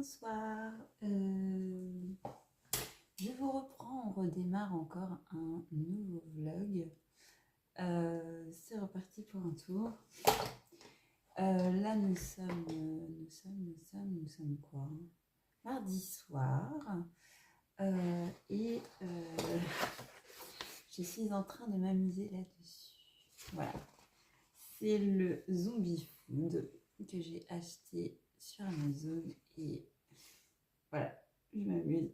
bonsoir. Je vous reprends, on redémarre encore un nouveau vlog. C'est reparti pour un tour. Là nous sommes quoi? Mardi soir. Et je suis en train de m'amuser là-dessus. Voilà. C'est le zombie food que j'ai acheté sur Amazon et voilà, je m'amuse.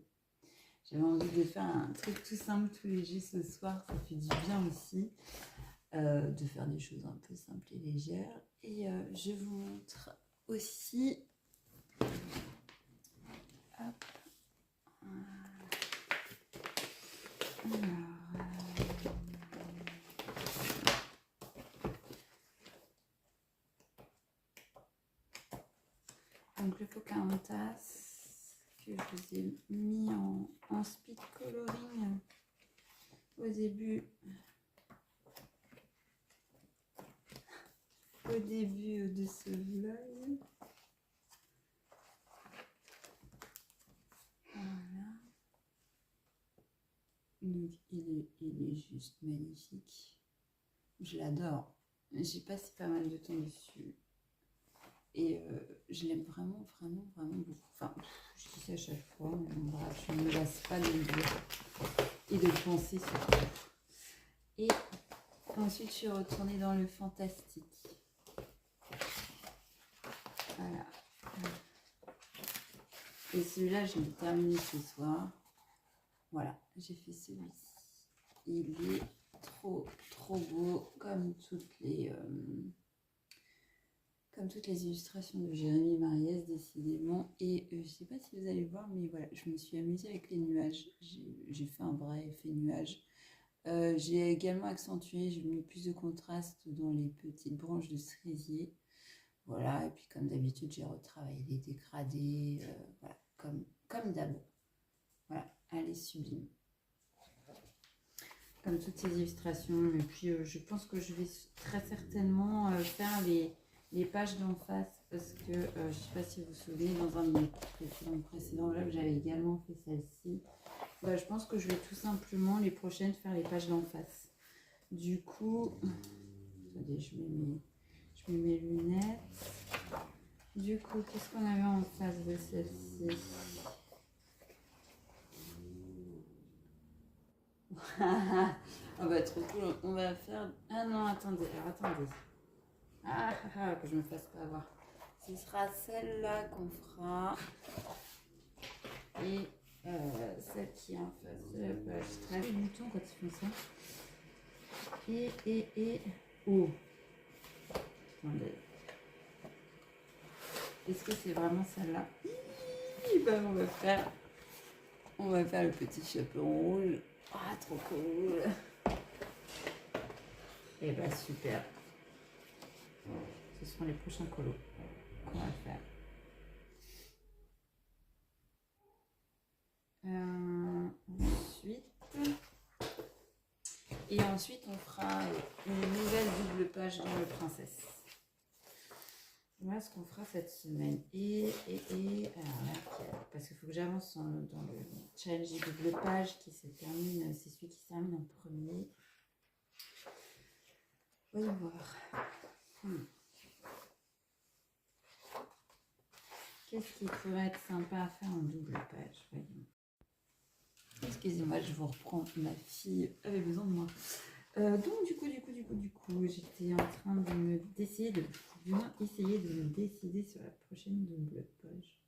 J'avais envie de faire un truc tout simple, tout léger ce soir, ça fait du bien aussi de faire des choses un peu simples et légères. Et je vous montre aussi, hop, donc le Pocahontas que je vous ai mis en speed coloring au début de ce vlog. Voilà. Donc il est juste magnifique. Je l'adore. J'ai passé pas mal de temps dessus. Et je l'aime vraiment beaucoup. Enfin, je dis ça à chaque fois, mais bon, bref, je ne me lasse pas de le dire et de penser sur tout. Et ensuite, je suis retournée dans le fantastique. Voilà. Et celui-là, je vais terminer ce soir. Voilà, j'ai fait celui-ci. Il est trop beau, comme toutes les illustrations de Jérémy Mariès, décidément. Et je sais pas si vous allez voir, mais voilà, je me suis amusée avec les nuages. J'ai fait un vrai effet nuage. J'ai également accentué, j'ai mis plus de contraste dans les petites branches de cerisier. Voilà, et puis comme d'habitude, j'ai retravaillé les dégradés, voilà, comme d'hab. Voilà, elle est sublime. Comme toutes ces illustrations. Et puis, je pense que je vais très certainement faire les pages d'en face, parce que je ne sais pas si vous vous souvenez, dans un de mes précédents vlogs, j'avais également fait celle-ci. Je pense que je vais tout simplement les prochaines faire les pages d'en face. Du coup, attendez, je mets mes lunettes. Du coup, qu'est-ce qu'on avait en face de celle-ci? Ah bah trop cool, on va faire... Ah non, attendez. Que je me fasse pas avoir. Ce sera celle-là qu'on fera. Et celle qui est en face de la page. C'est très bouton quand ils font ça. Et... Oh. Attendez. Est-ce que c'est vraiment celle-là? Ben, on va faire le petit chaperon rouge. Ah, trop cool. Et bah super. Ce seront les prochains colos qu'on va faire. Ensuite, on fera une nouvelle double page dans le Princesse. Voilà ce qu'on fera cette semaine. Alors là, parce qu'il faut que j'avance dans le challenge des double pages qui se termine, c'est celui qui se termine en premier. Voyons voir. Qu'est-ce qui pourrait être sympa à faire en double page? Voyons. Excusez-moi, je vous reprends. Ma fille avait besoin de moi. Donc du coup, j'étais en train d'essayer de me décider sur la prochaine double page.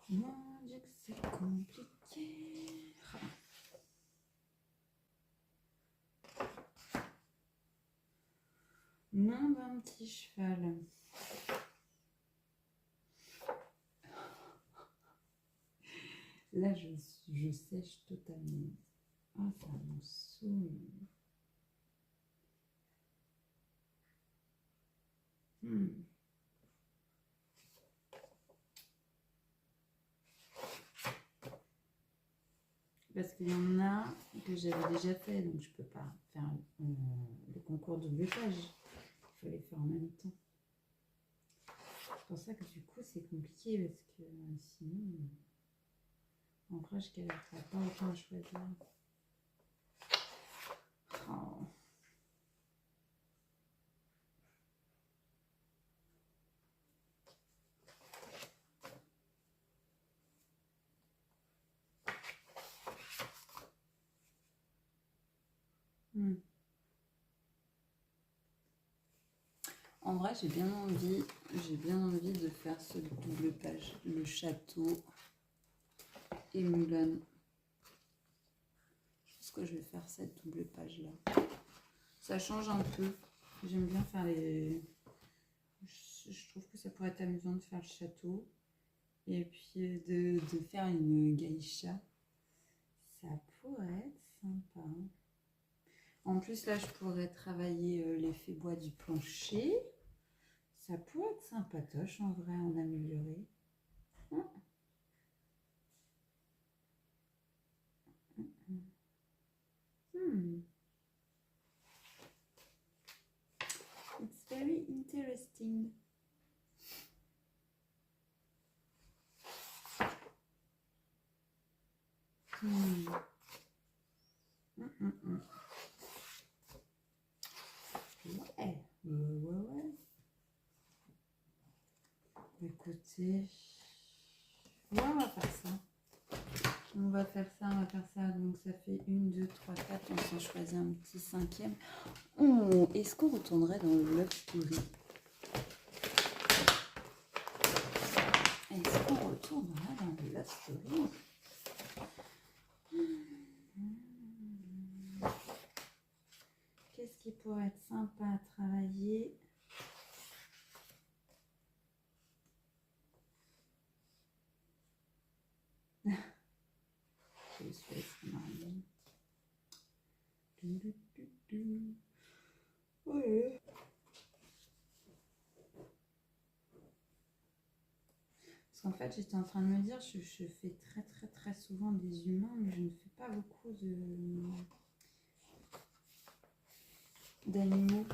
Mon Dieu que c'est compliqué. Nom d'un petit cheval. Là, je sèche totalement. Ah, ça me saoule. Parce qu'il y en a que j'avais déjà fait, donc je peux pas faire le concours double page. Il faut les faire en même temps. C'est pour ça que du coup c'est compliqué parce que sinon, en vrai, je galèrerais pas autant à choisir. Oh. En vrai, j'ai bien envie de faire ce double page, le château et Mulan. Je pense que je vais faire cette double page là. Ça change un peu. J'aime bien faire les. Je trouve que ça pourrait être amusant de faire le château et puis de faire une geisha. Ça pourrait être sympa. En plus, là, je pourrais travailler l'effet bois du plancher. Ça pourrait être sympatoche, en vrai, en améliorer. It's very interesting. Ouais. Écoutez, ouais, on va faire ça. On va faire ça. Donc ça fait 1, 2, 3, 4. On s'en choisit un petit 5e. Oh, est-ce qu'on retournerait dans le Love Story? Est-ce qu'on retournerait dans le Love Story? Qu'est-ce qui pourrait être sympa à travailler? Je suis mariée. Ouais. Parce qu'en fait, j'étais en train de me dire, je fais très souvent des humains, mais je ne fais pas beaucoup d'animaux.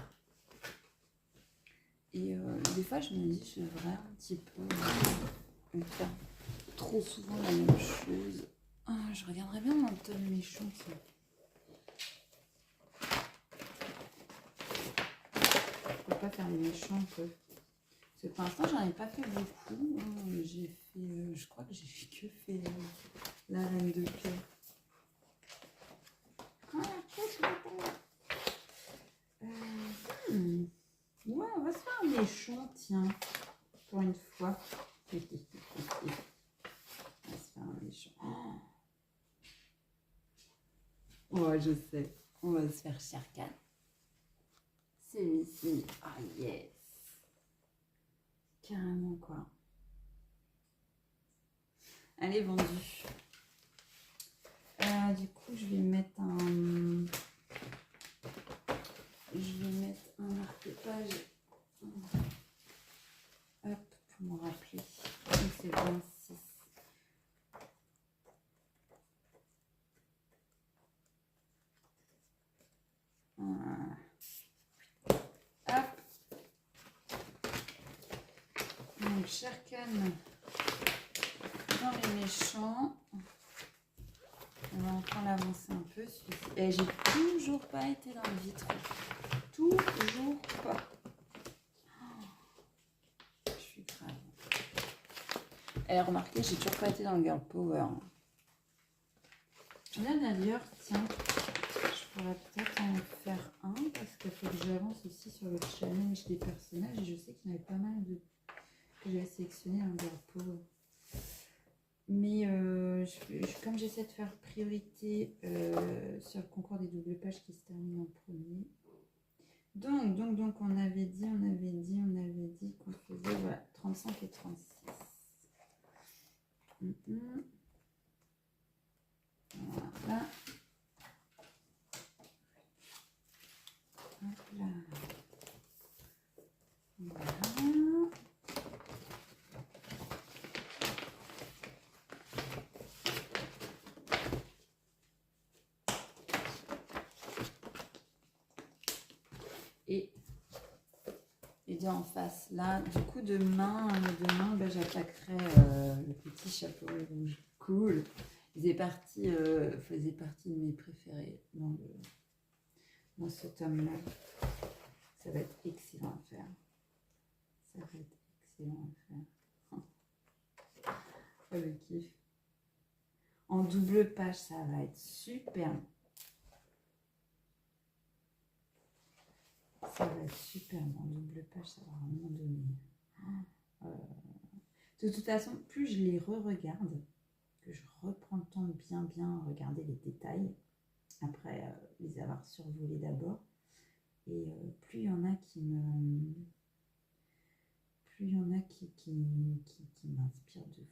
Et des fois, je me dis, je devrais un petit peu faire trop souvent la même chose. Ah, je regarderais bien mon tonne méchant. Pourquoi pas faire les méchants un peu? Parce que pour l'instant, j'en ai pas fait beaucoup. J'ai fait, je crois que j'ai que fait la reine de cœur. Ouais, on va se faire un méchant, tiens, pour une fois. On va se faire un méchant. Ouais, je sais. On va se faire Shere Khan. Celui-ci. Ah, yes. Carrément, quoi. Elle est vendue. Du coup, je vais mettre un marque-page. Hop, pour me rappeler. Donc, c'est 26. Voilà. Hop. Donc, Shere Khan dans les méchants. On va enfin l'avancer un peu. Et j'ai toujours pas été dans le vitraux. Toujours pas. Je suis grave. Et remarquez, j'ai toujours pas été dans le girl power. Là d'ailleurs, tiens, je pourrais peut-être en faire un parce qu'il faut que j'avance aussi sur le challenge des personnages. Et je sais qu'il y en avait pas mal que j'avais sélectionné dans le girl power. Mais comme j'essaie de faire priorité sur le concours des doubles pages qui se termine en premier. Donc on avait dit qu'on faisait voilà, 35 et 36. Voilà. Hop là. Voilà. en face. Là, du coup, demain bah, j'attaquerai le petit chapeau rouge. Cool. Faisait partie de mes préférés dans ce tome-là. Ça va être excellent à faire. Ça va être excellent à faire. Oh, le kiff. En double page, ça va être super. Ça va être super. En double page, ça va vraiment donner. De toute façon, plus je les re-regarde, que je reprends le temps de bien regarder les détails, après les avoir survolés d'abord, et plus il y en a qui m'inspirent de fou.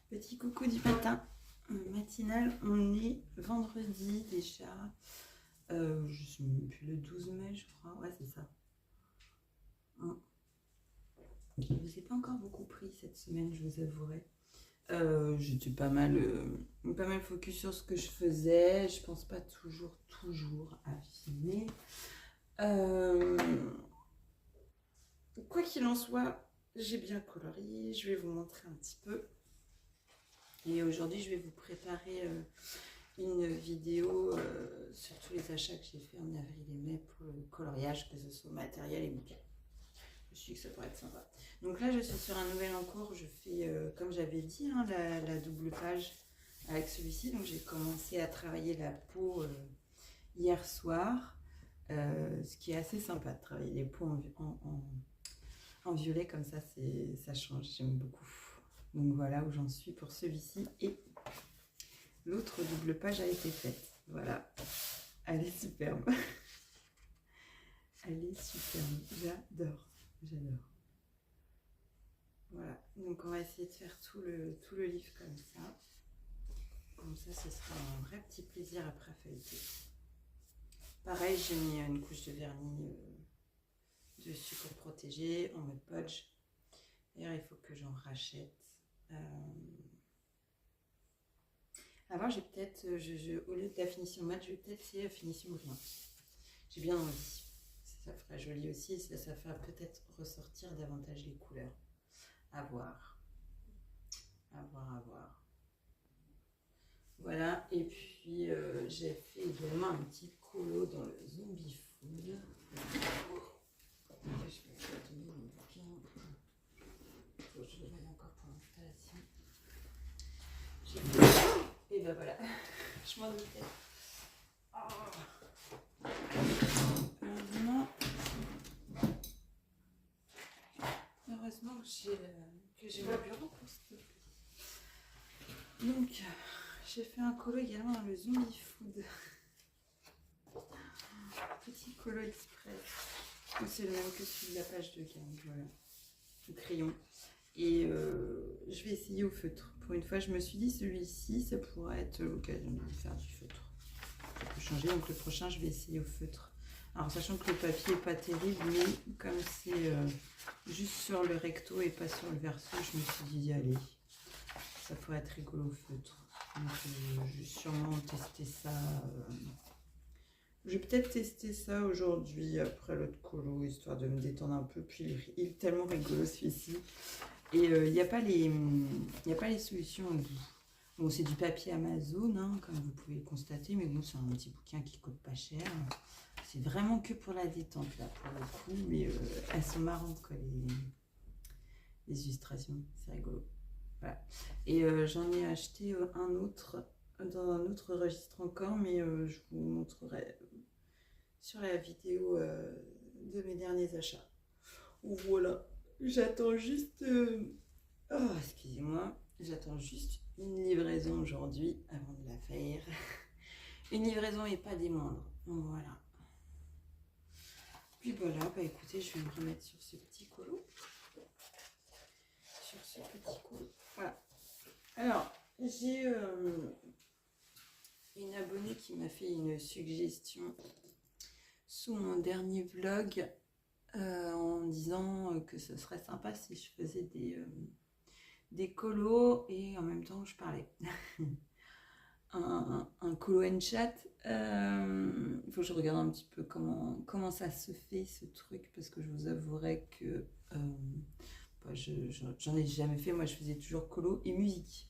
Petit coucou du matin, matinal, on est vendredi déjà, je sais même plus, le 12 mai je crois, ouais c'est ça. Je ne vous ai pas encore beaucoup pris cette semaine, je vous avouerai. J'étais pas mal focus sur ce que je faisais, je pense pas toujours affiner. Quoi qu'il en soit, j'ai bien colorié, je vais vous montrer un petit peu. Et aujourd'hui, je vais vous préparer une vidéo sur tous les achats que j'ai fait en avril et mai pour le coloriage, que ce soit matériel et bouquet. Je me suis dit que ça pourrait être sympa. Donc là, je suis sur un nouvel encours. Je fais, comme j'avais dit, hein, la double page avec celui-ci. Donc j'ai commencé à travailler la peau hier soir. Ce qui est assez sympa de travailler les peaux en violet comme ça, ça change. J'aime beaucoup. Donc voilà où j'en suis pour celui-ci. Et l'autre double page a été faite. Voilà. Elle est superbe. Elle est superbe. J'adore. Voilà. Donc on va essayer de faire tout le livre comme ça. Comme ça, ce sera un vrai petit plaisir après feuilleter. Pareil, j'ai mis une couche de vernis dessus pour protéger en mode podge. D'ailleurs, il faut que j'en rachète. Avant, j'ai peut-être, au lieu de la finition mat, je vais peut-être essayer la finition brillante. J'ai bien envie. Ça fera joli aussi et ça fera peut-être ressortir davantage les couleurs. À voir. À voir, à voir. Voilà, et puis j'ai fait également un petit colo dans le Zombie Food. Je vais vous donner mon bouquin. Faut que je le mette encore pour l'installation. Et ben voilà, je m'en doutais. Oh. Heureusement que j'ai mon bureau pour stopper. Donc, j'ai fait un colo également dans le Zombie Food. Petit colo express. C'est le même que celui de la page de gamme, voilà. Au crayon. Et je vais essayer au feutre. Pour une fois, je me suis dit, celui-ci, ça pourrait être l'occasion de faire du feutre. Je peux changer, donc le prochain, je vais essayer au feutre. Alors, sachant que le papier n'est pas terrible, mais comme c'est juste sur le recto et pas sur le verso, je me suis dit, allez, ça pourrait être rigolo au feutre. Donc, je vais sûrement tester ça. Je vais peut-être tester ça aujourd'hui après l'autre colo, histoire de me détendre un peu. Puis il est tellement rigolo celui-ci. Et il n'y a pas les solutions au bout. Bon, c'est du papier Amazon, hein, comme vous pouvez le constater, mais bon, c'est un petit bouquin qui coûte pas cher. C'est vraiment que pour la détente, là, pour le coup, mais elles sont marrantes, quoi, les illustrations. C'est rigolo. Voilà. Et j'en ai acheté un autre, dans un autre registre encore, mais je vous montrerai sur la vidéo de mes derniers achats. Voilà, j'attends juste... Oh, excusez-moi, j'attends juste une livraison aujourd'hui avant de la faire. Une livraison et pas des moindres. Voilà. Puis voilà, bah écoutez, je vais me remettre sur ce petit colo. Sur ce petit colo. Voilà. Alors, j'ai une abonnée qui m'a fait une suggestion sous mon dernier vlog en disant que ce serait sympa si je faisais des colos et en même temps je parlais. un colo and chat. Il faut que je regarde un petit peu comment ça se fait ce truc, parce que je vous avouerai que j'en ai jamais fait. Moi je faisais toujours colo et musique.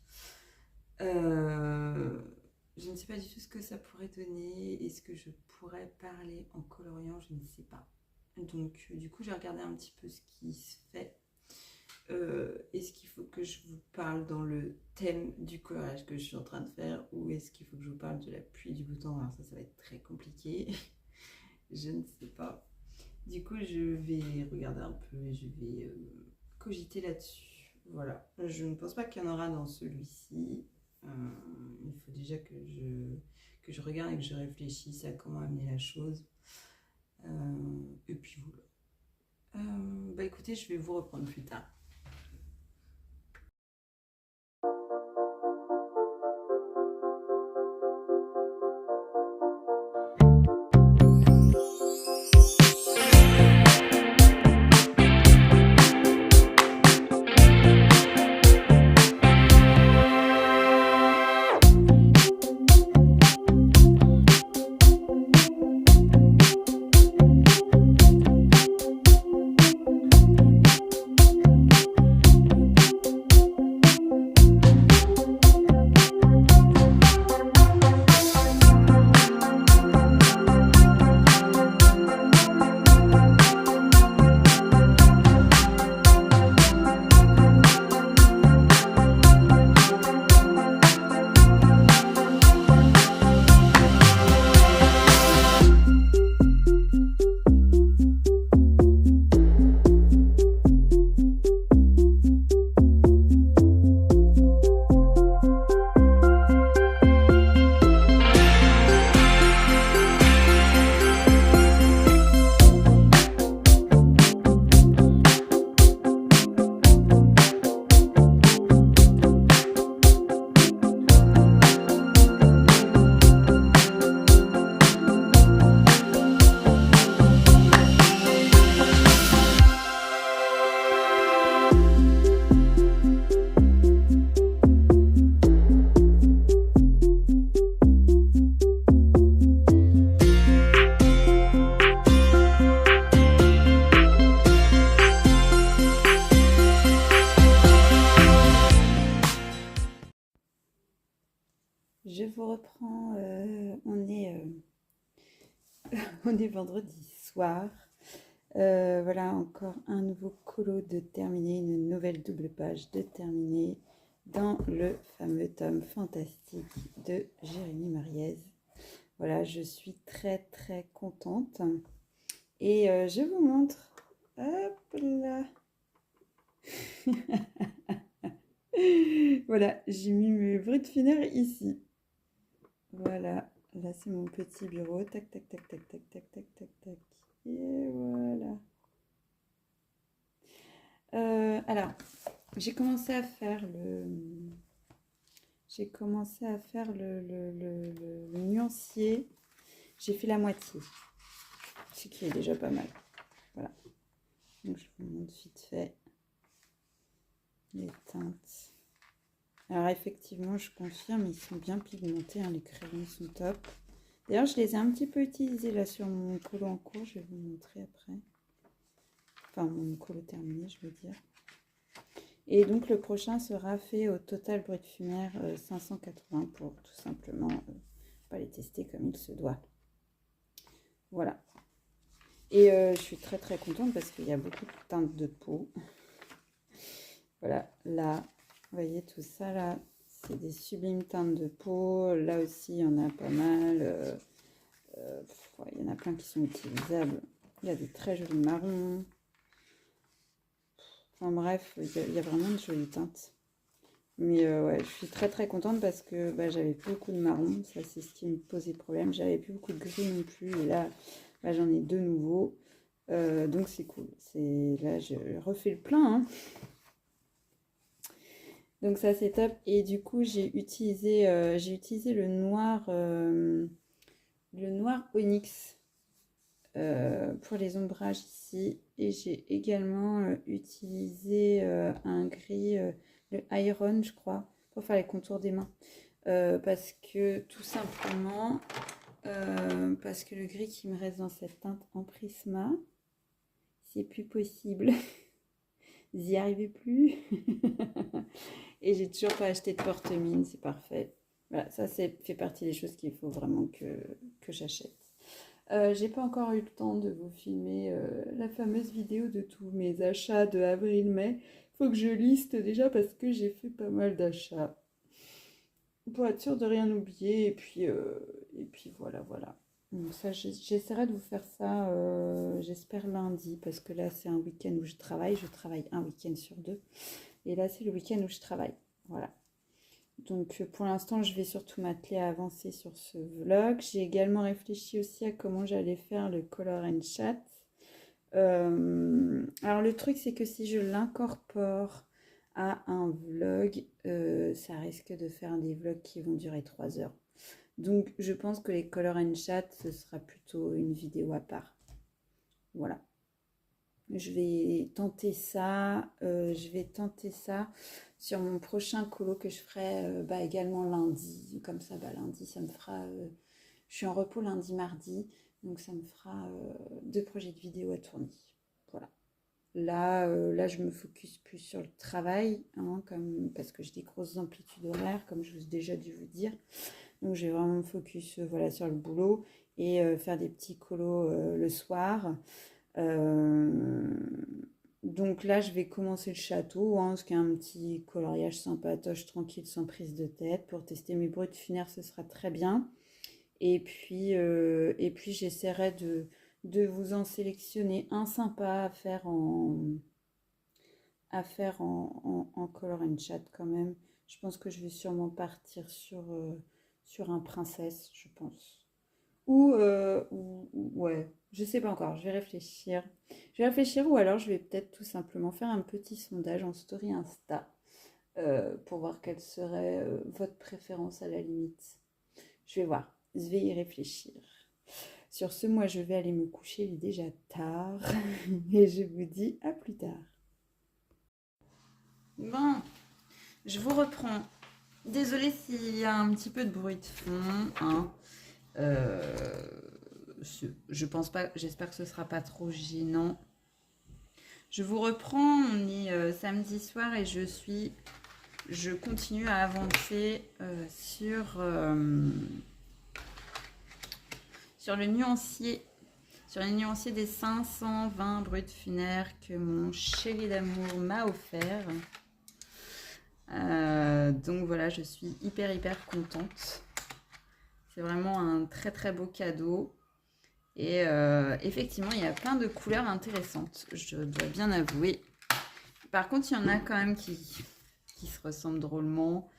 Je ne sais pas du tout ce que ça pourrait donner. Est-ce que je pourrais parler en coloriant? Je ne sais pas. Donc du coup j'ai regardé un petit peu ce qui se fait. Est-ce qu'il faut que je vous parle dans le thème du coloriage que je suis en train de faire, ou est-ce qu'il faut que je vous parle de la pluie du beau temps? Alors ça va être très compliqué. Je ne sais pas. Du coup je vais regarder un peu et je vais cogiter là-dessus. Voilà. Je ne pense pas qu'il y en aura dans celui-ci. Il faut déjà que je regarde et que je réfléchisse à comment amener la chose. Et puis voilà. Bah écoutez, je vais vous reprendre plus tard. je vous reprends. On est vendredi soir. Voilà encore un nouveau colo de terminé, une nouvelle double page de terminé dans le fameux tome fantastique de Jérémy Mariez. Voilà, je suis très très contente. Et je vous montre. Hop là. Voilà, j'ai mis mes bruits de finir ici. Voilà, là c'est mon petit bureau. Tac, tac, tac, tac, tac, tac, tac, tac, tac. Et voilà. Alors, j'ai commencé à faire le nuancier. J'ai fait la moitié. Ce qui est déjà pas mal. Voilà. Donc je vous montre vite fait les teintes. Alors effectivement, je confirme, ils sont bien pigmentés, hein, les crayons sont top. D'ailleurs, je les ai un petit peu utilisés là sur mon colo en cours, je vais vous montrer après. Enfin, mon colo terminé, je veux dire. Et donc, le prochain sera fait au Total Brut Fumaire 580 pour tout simplement pas les tester comme il se doit. Voilà. Et je suis très très contente parce qu'il y a beaucoup de teintes de peau. Voilà, là, vous voyez tout ça là, c'est des sublimes teintes de peau. Là aussi, il y en a pas mal. Il y en a plein qui sont utilisables. Il y a des très jolis marrons. Enfin bref, il y a vraiment de jolies teintes. Mais ouais, je suis très très contente parce que j'avais plus beaucoup de marron. Ça, c'est ce qui me posait problème. J'avais plus beaucoup de gris non plus. Et là, j'en ai deux nouveaux. Donc c'est cool. Là, je refais le plein, hein. Donc ça c'est top. Et du coup j'ai utilisé le noir onyx pour les ombrages ici. Et j'ai également utilisé un gris, le iron je crois, pour faire les contours des mains. Parce que tout simplement, parce que le gris qui me reste dans cette teinte en Prisma, c'est plus possible. J'y arrivais plus. Et j'ai toujours pas acheté de porte-mine, c'est parfait. Voilà, ça fait partie des choses qu'il faut vraiment que j'achète. J'ai pas encore eu le temps de vous filmer la fameuse vidéo de tous mes achats de avril-mai. Faut que je liste déjà parce que j'ai fait pas mal d'achats. Pour être sûre de rien oublier. Et puis voilà. Donc ça, j'essaierai de vous faire ça, j'espère lundi, parce que là, c'est un week-end où je travaille. Je travaille un week-end sur deux. Et là, c'est le week-end où je travaille. Voilà. Donc, pour l'instant, je vais surtout m'atteler à avancer sur ce vlog. J'ai également réfléchi aussi à comment j'allais faire le color and chat. Alors, le truc, c'est que si je l'incorpore à un vlog, ça risque de faire des vlogs qui vont durer 3 heures. Donc, je pense que les color and chat, ce sera plutôt une vidéo à part. Voilà. Je vais tenter ça. Sur mon prochain colo que je ferai également lundi. Comme ça, lundi, ça me fera... je suis en repos lundi, mardi. Donc, ça me fera 2 projets de vidéo à tourner. Voilà. Là, je me focus plus sur le travail. Hein, parce que j'ai des grosses amplitudes horaires, comme je vous ai déjà dû vous dire. Donc, je vais vraiment me focus sur le boulot. Et faire des petits colos le soir. Donc là, je vais commencer le château, hein, parce qu'il y a un petit coloriage sympatoche, tranquille, sans prise de tête. Pour tester mes bruits de funèbre, ce sera très bien. Et puis j'essaierai de vous en sélectionner un sympa à faire en color and chat quand même. Je pense que je vais sûrement partir sur un princesse, je pense. Ouais, je sais pas encore, je vais réfléchir. Ou alors je vais peut-être tout simplement faire un petit sondage en story Insta pour voir quelle serait votre préférence à la limite. Je vais voir, je vais y réfléchir. Sur ce, moi je vais aller me coucher, il est déjà tard et je vous dis à plus tard. Bon, je vous reprends. Désolée s'il y a un petit peu de bruit de fond, hein. Je pense pas, j'espère que ce sera pas trop gênant. Je vous reprends, on est samedi soir et je suis je continue à avancer sur le nuancier. Sur les nuanciers des 520 bruts funéraires que mon chéri d'amour m'a offert. Donc voilà, je suis hyper contente. C'est vraiment un très beau cadeau. Et effectivement, il y a plein de couleurs intéressantes, je dois bien avouer. Par contre, il y en a quand même qui se ressemblent drôlement.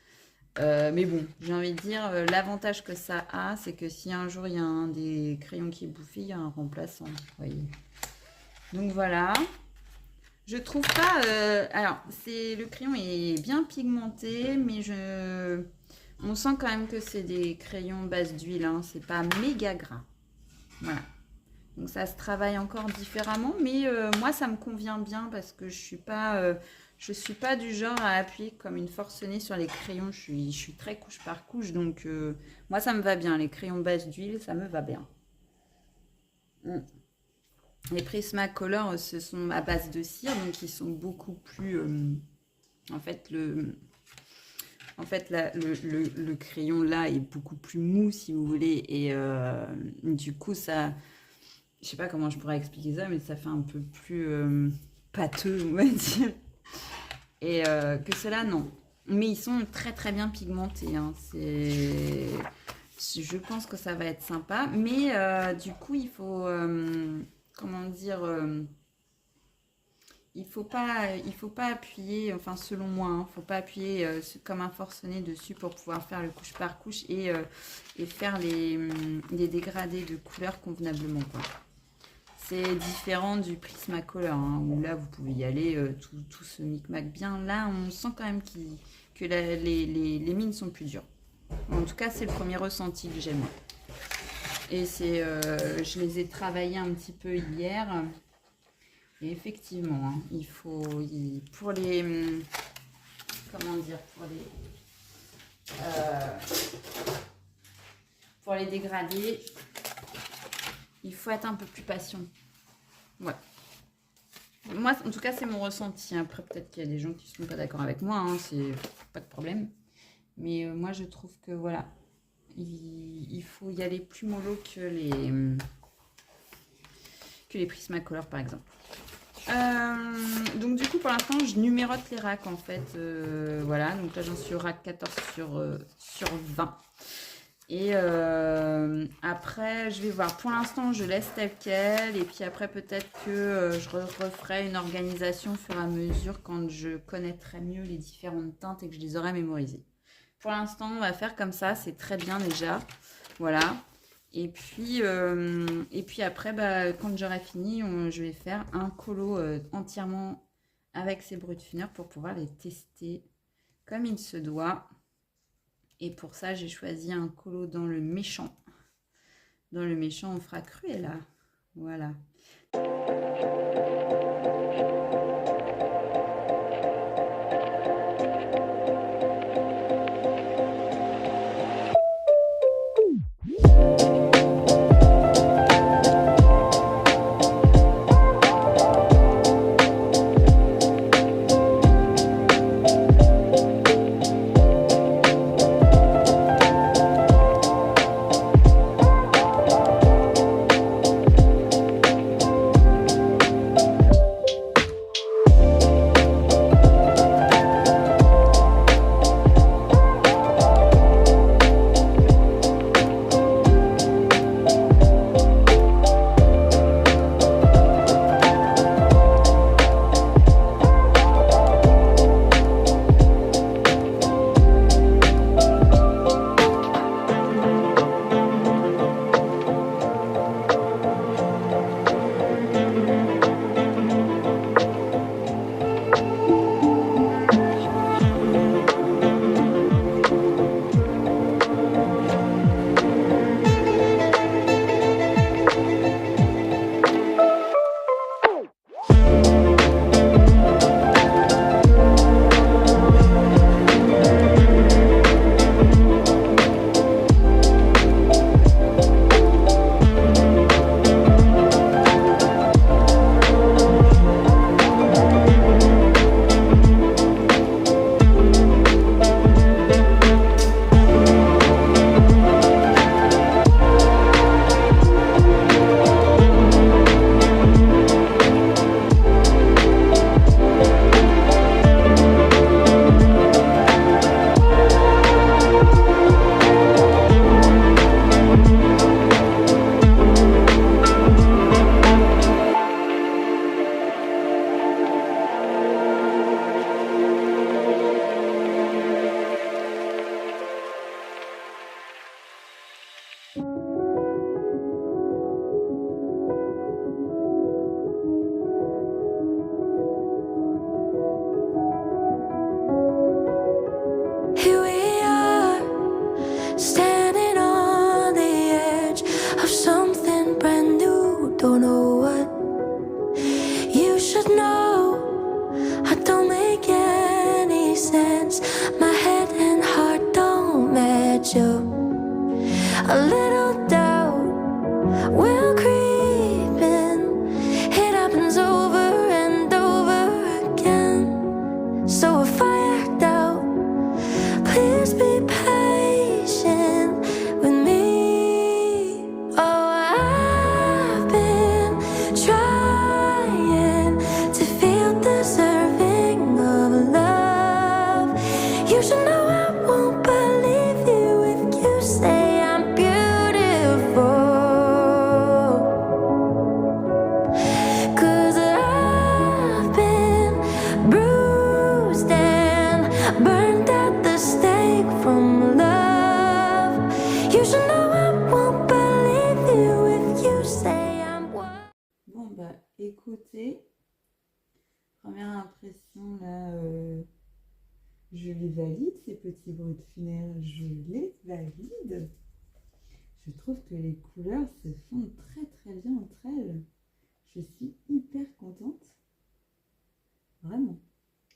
Mais bon, j'ai envie de dire, l'avantage que ça a, c'est que si un jour il y a un des crayons qui est bouffé, il y a un remplaçant. Vous voyez. Donc voilà. Je trouve pas... alors, le crayon est bien pigmenté, mais on sent quand même que c'est des crayons base d'huile. Hein, c'est pas méga gras. Voilà. Donc ça se travaille encore différemment, mais moi ça me convient bien parce que je suis pas du genre à appuyer comme une forcenée sur les crayons. Je suis très couche par couche, donc moi ça me va bien. Les crayons base d'huile, ça me va bien. Les Prismacolor, ce sont à base de cire, donc ils sont beaucoup plus... en fait, le crayon là est beaucoup plus mou, si vous voulez, et du coup ça... Je sais pas comment je pourrais expliquer ça, mais ça fait un peu plus pâteux, on va dire. Et que cela, non. Mais ils sont très bien pigmentés. Hein. Je pense que ça va être sympa. Mais du coup, il faut... comment dire il faut pas appuyer, enfin selon moi, hein, faut pas appuyer comme un forcené dessus pour pouvoir faire le couche par couche et faire les dégradés de couleurs convenablement, quoi. C'est différent du Prismacolor, hein, où là vous pouvez y aller tout ce micmac bien. Là on sent quand même que les mines sont plus dures. En tout cas c'est le premier ressenti que j'ai moi. Et je les ai travaillés un petit peu hier. Et effectivement, hein, pour les dégrader, il faut être un peu plus patient. Ouais. Moi, en tout cas, c'est mon ressenti. Après, peut-être qu'il y a des gens qui ne sont pas d'accord avec moi, hein, c'est pas de problème. Mais moi, je trouve que voilà, il faut y aller plus mollo que les Prismacolor, par exemple. Donc du coup pour l'instant je numérote les racks en fait, voilà, donc là j'en suis au rack 14 sur 20 et après je vais voir. Pour l'instant je laisse tel quel et puis après peut-être que je referai une organisation au fur et à mesure quand je connaîtrai mieux les différentes teintes et que je les aurai mémorisées. Pour l'instant on va faire comme ça, c'est très bien déjà, voilà. Et puis après, quand j'aurai fini, je vais faire un colo entièrement avec ces bruts de funèbres pour pouvoir les tester comme il se doit. Et pour ça, j'ai choisi un colo dans le méchant. Dans le méchant, on fera Cruella. Voilà. since my head and heart don't match up. A little doubt will creep in. It happens over and over again. So if I act out, please be patient with me. Oh, I've been trying to feel deserving of love. You should know I won't believe you if you say I'm beautiful. 'Cause I've been bruised and burned at the stake from love. You should know I won't believe you if you say I'm what. Bon, bah écoutez, première impression là, je les valide, ces petits bruits de funérailles, je les valide. Je trouve que les couleurs se fondent très très bien entre elles. Je suis hyper contente. Vraiment.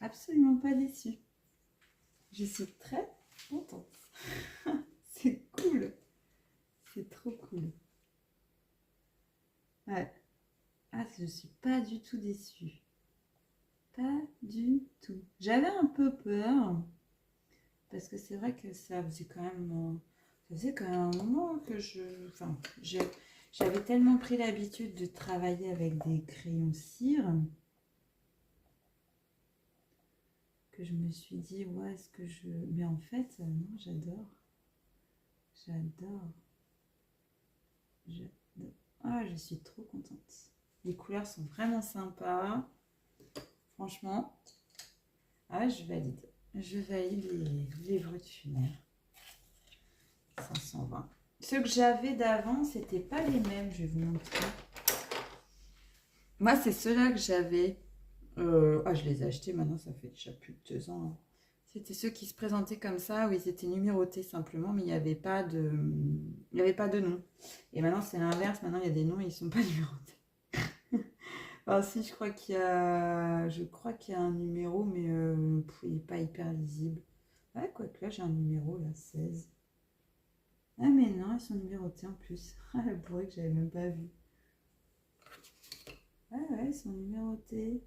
Absolument pas déçue. Je suis très contente. C'est cool. C'est trop cool. Ouais. Ah, je suis pas du tout déçue. Pas du tout. J'avais un peu peur. Parce que c'est vrai que ça faisait quand même... Ça faisait quand même un moment que j'avais tellement pris l'habitude de travailler avec des crayons cire que je me suis dit, ouais, est-ce que je... Mais en fait, non, j'adore. J'adore. Ah, je suis trop contente. Les couleurs sont vraiment sympas. Franchement, ah, je valide. Je valide les bruits de funérailles. 520. Ceux que j'avais d'avant, c'était pas les mêmes, je vais vous montrer. Moi, c'est ceux-là que j'avais. Je les ai achetés maintenant, ça fait déjà plus de 2 ans. Hein. C'était ceux qui se présentaient comme ça, où ils étaient numérotés simplement, mais il n'y avait pas de nom. Et maintenant, c'est l'inverse. Maintenant, il y a des noms et ils ne sont pas numérotés. Alors, si, je crois qu'il y a un numéro, mais il n'est pas hyper lisible. Ouais, quoique là, j'ai un numéro, là, 16. Ah, mais non, ils sont numérotés en plus. Ah, le bourré que j'avais même pas vu. Ah ouais, ils sont numérotés.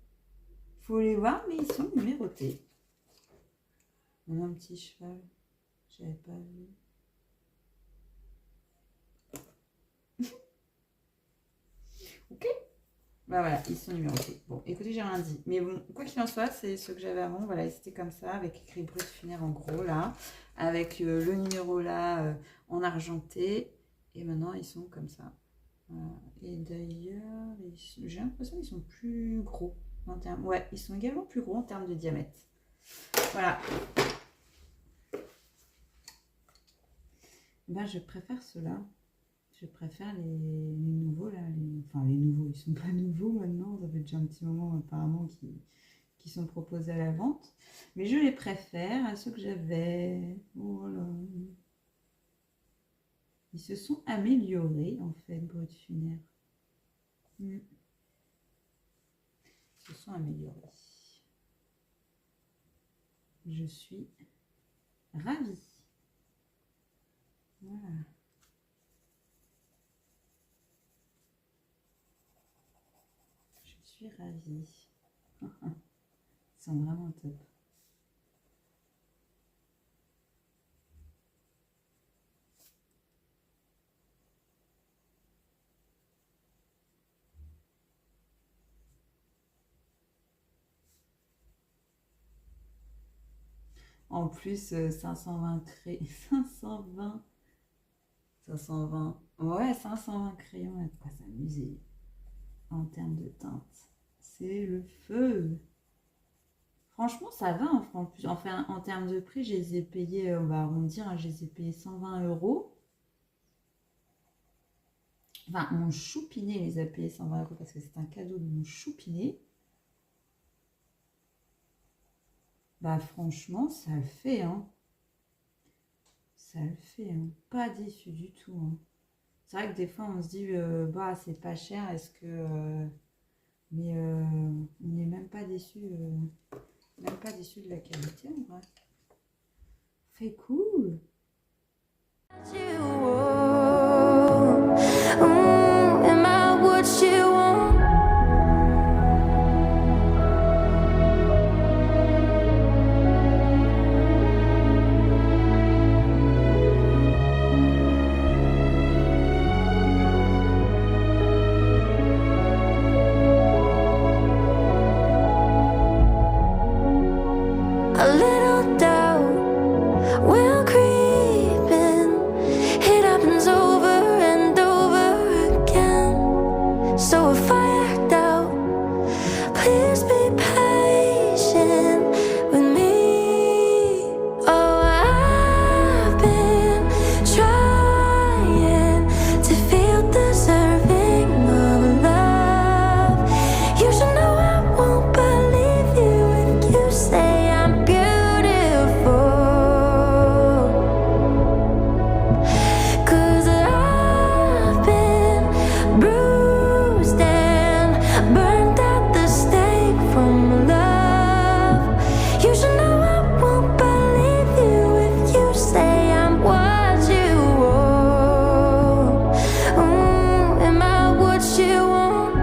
Faut les voir, mais ils sont numérotés. On a un petit cheval. J'avais pas vu. Ok. Bah voilà, ils sont numérotés. Bon, écoutez, j'ai rien dit. Mais bon, quoi qu'il en soit, c'est ceux que j'avais avant. Voilà, c'était comme ça, avec écrit bruit de funéraire en gros, là. Avec le numéro là, en argenté. Et maintenant, ils sont comme ça. Voilà. Et d'ailleurs, j'ai l'impression qu'ils sont plus gros. Ouais, ils sont également plus gros en termes de diamètre. Voilà. Ben, je préfère ceux-là. Je préfère les nouveaux là. Enfin, les nouveaux, ils sont pas nouveaux maintenant. Ça fait déjà un petit moment apparemment qui sont proposés à la vente. Mais je les préfère à ceux que j'avais. Voilà. Ils se sont améliorés en fait, bruit de funéraire. Ils se sont améliorés. Je suis ravie. Voilà. Je suis ravie. Ils sont vraiment top. En plus, 520 520. Ouais, 520 crayons, il y a de quoi s'amuser. En termes de teinte, c'est le feu. Franchement, ça va. Enfin, en termes de prix, je les ai payés, on va arrondir, hein, je les ai payés 120 €. Enfin, mon choupinet les a payés 120 € parce que c'est un cadeau de mon choupinet. Bah franchement, ça le fait, hein. Ça le fait, hein. Pas déçu du tout, hein. C'est vrai que des fois, on se dit, bah c'est pas cher, est-ce que... mais on n'est même pas déçu. Même pas déçue de la qualité, en vrai. Très cool. Am I what you want? A little doubt will creep in. It happens over and over again. So if I act out, please be patient with me. Oh, I've been trying to feel deserving of love. You should know I won't believe you if you say I'm beautiful. 'Cause I've been bruised and burned at the stake from love. You should know I won't believe you if you say I'm what you want. Am I what you want?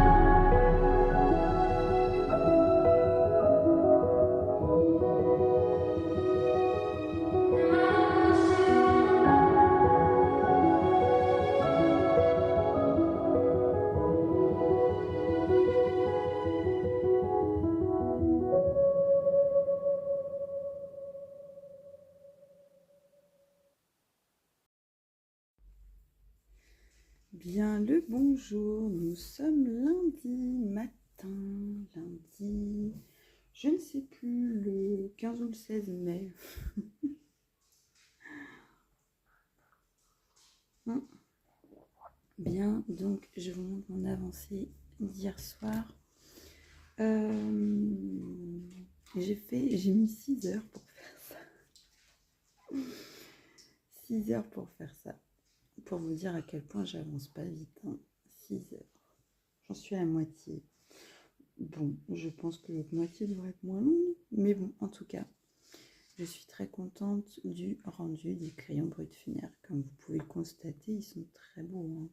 Bien le bonjour, nous sommes lundi matin, je ne sais plus, le 15 ou le 16 mai. Bien, donc je vous montre mon avancée d'hier soir. J'ai mis 6 heures pour faire ça. 6 heures pour faire ça. Pour vous dire à quel point j'avance pas vite. 6 heures. J'en suis à la moitié. Bon, je pense que l'autre moitié devrait être moins longue. Mais bon, en tout cas, je suis très contente du rendu des crayons brut funéraires. Comme vous pouvez le constater, ils sont très beaux. Hein.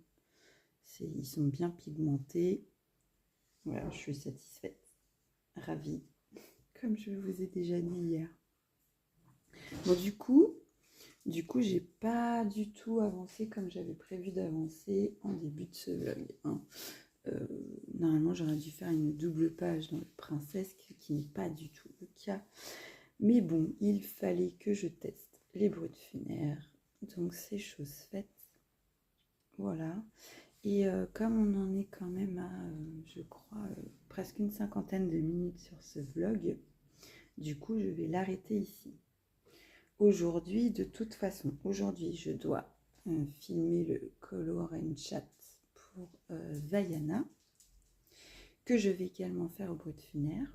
Ils sont bien pigmentés. Voilà, je suis satisfaite. Ravie. Comme je vous ai déjà dit hier. Bon, du coup, j'ai pas du tout avancé comme j'avais prévu d'avancer en début de ce vlog. Hein. Normalement, j'aurais dû faire une double page dans le Princesse, qui n'est pas du tout le cas. Mais bon, il fallait que je teste les bruits funéraires. Donc, c'est chose faite. Voilà. Et comme on en est quand même à, je crois, presque une 50aine de minutes sur ce vlog, du coup, je vais l'arrêter ici. Aujourd'hui, de toute façon, je dois filmer le Color and Chat pour Vaiana, que je vais également faire au brut funéraire.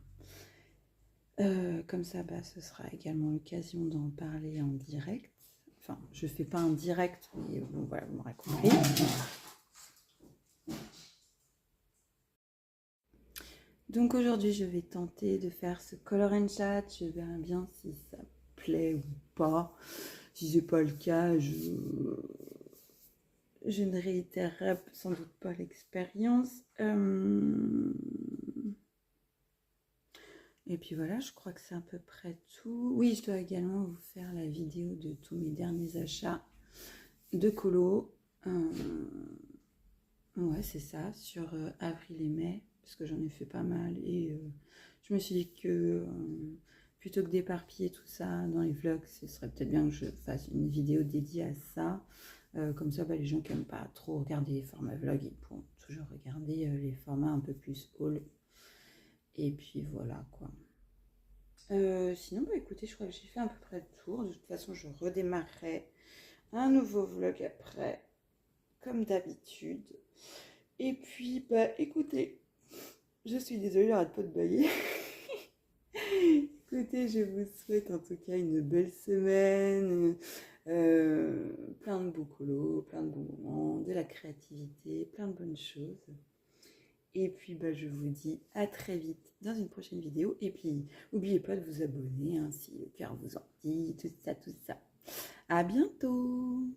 Comme ça, ce sera également l'occasion d'en parler en direct. Enfin, je ne fais pas en direct, mais bon, voilà, vous m'aurez compris. Donc aujourd'hui, je vais tenter de faire ce Color and Chat. Je verrai bien si ça plaît ou pas. Si c'est pas le cas, je ne réitérerai sans doute pas l'expérience. Et puis voilà, je crois que c'est à peu près tout. Oui, je dois également vous faire la vidéo de tous mes derniers achats de colo. Ouais, c'est ça, sur avril et mai, parce que j'en ai fait pas mal. Et je me suis dit que plutôt que d'éparpiller tout ça dans les vlogs, ce serait peut-être bien que je fasse une vidéo dédiée à ça. Comme ça, les gens qui n'aiment pas trop regarder les formats vlog, ils pourront toujours regarder les formats un peu plus haul. Et puis voilà quoi. Sinon, écoutez, je crois que j'ai fait à peu près le tour. De toute façon, je redémarrerai un nouveau vlog après, comme d'habitude. Et puis, écoutez, je suis désolée, j'arrête pas de bailler. Écoutez, je vous souhaite en tout cas une belle semaine, plein de beaux colos, plein de bons moments, de la créativité, plein de bonnes choses. Et puis, bah, je vous dis à très vite dans une prochaine vidéo. Et puis, n'oubliez pas de vous abonner, hein, si le cœur vous en dit, tout ça, tout ça. À bientôt!